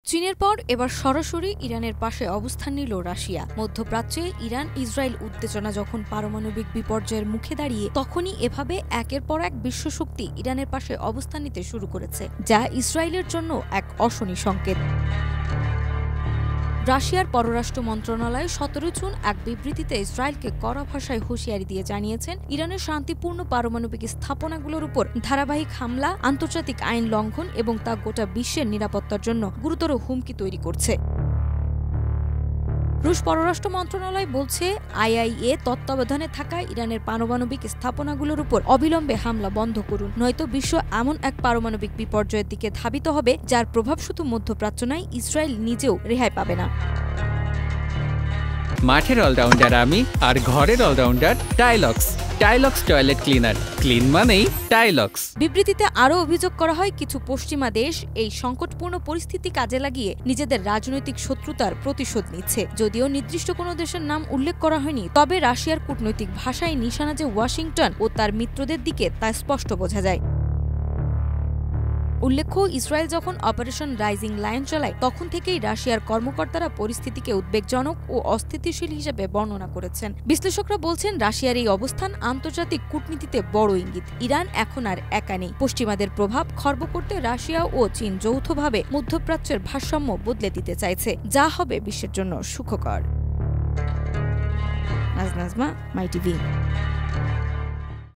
চীনের পর এবার সরাসরি ইরানের পাশে অবস্থান নিল রাশিয়া। মধ্যপ্রাচ্যে ইরান ইসরায়েল উত্তেজনা যখন পারমাণবিক বিপর্যয়ের মুখে দাঁড়িয়ে, তখনই এভাবে একের পর এক বিশ্বশক্তি ইরানের পাশে অবস্থান নিতে শুরু করেছে, যা ইসরায়েলের জন্য এক অশনি সংকেত। রাশিয়ার পররাষ্ট্র মন্ত্রণালয় 17 জুন এক বিবৃতিতে ইসরায়েলকে কড়া ভাষায় হুঁশিয়ারি দিয়ে জানিয়েছেন, ইরানের শান্তিপূর্ণ পারমাণবিক স্থাপনাগুলোর উপর ধারাবাহিক হামলা আন্তর্জাতিক আইন লঙ্ঘন এবং তা গোটা বিশ্বের নিরাপত্তার জন্য গুরুতর হুমকি তৈরি করছে। রুশ পররাষ্ট্র মন্ত্রণালয় বলছে, আইআইএ তত্ত্বাবধানে থাকা ইরানের পারমাণবিক স্থাপনাগুলোর উপর অবিলম্বে হামলা বন্ধ করুন, নয়তো বিশ্ব এমন এক পারমাণবিক বিপর্যয়ের দিকে ধাবিত হবে যার প্রভাব শুধু মধ্যপ্রাচ্য নয়, ইসরায়েল নিজেও রেহাই পাবে না। মাঠের অলরাউন্ডার আমি, আর ঘরের allrounder Tylox. Tylox toilet cleaner, clean মানেই টাইলক্স। বিবৃতিতে আরও অভিযোগ করা হয়, কিছু পশ্চিমা দেশ এই সংকটপূর্ণ পরিস্থিতি কাজে লাগিয়ে নিজেদের রাজনৈতিক শত্রুতার প্রতিশোধ নিচ্ছে। যদিও নির্দিষ্ট কোনো দেশের নাম উল্লেখ করা হয়নি, তবে রাশিয়ার কূটনৈতিক ভাষায় নিশানা যে ওয়াশিংটন ও তার মিত্রদের দিকে তা স্পষ্ট বোঝা যায়। উল্লেখ্য, ইসরায়েল যখন অপারেশন রাইজিং লায়ন চালায়, তখন থেকেই রাশিয়ার কর্মকর্তারা পরিস্থিতিকে উদ্বেগজনক ও অস্থিতিশীল হিসেবে বর্ণনা করেছেন। বিশ্লেষকরা বলছেন, রাশিয়ার এই অবস্থান আন্তর্জাতিক কূটনীতিতে বড় ইঙ্গিত। ইরান এখন আর একা নেই। পশ্চিমাদের প্রভাব খর্ব করতে রাশিয়া ও চীন যৌথভাবে মধ্যপ্রাচ্যের ভারসাম্য বদলে দিতে চাইছে, যা হবে বিশ্বের জন্য সুখকর। নাজমা, মাই টিভি।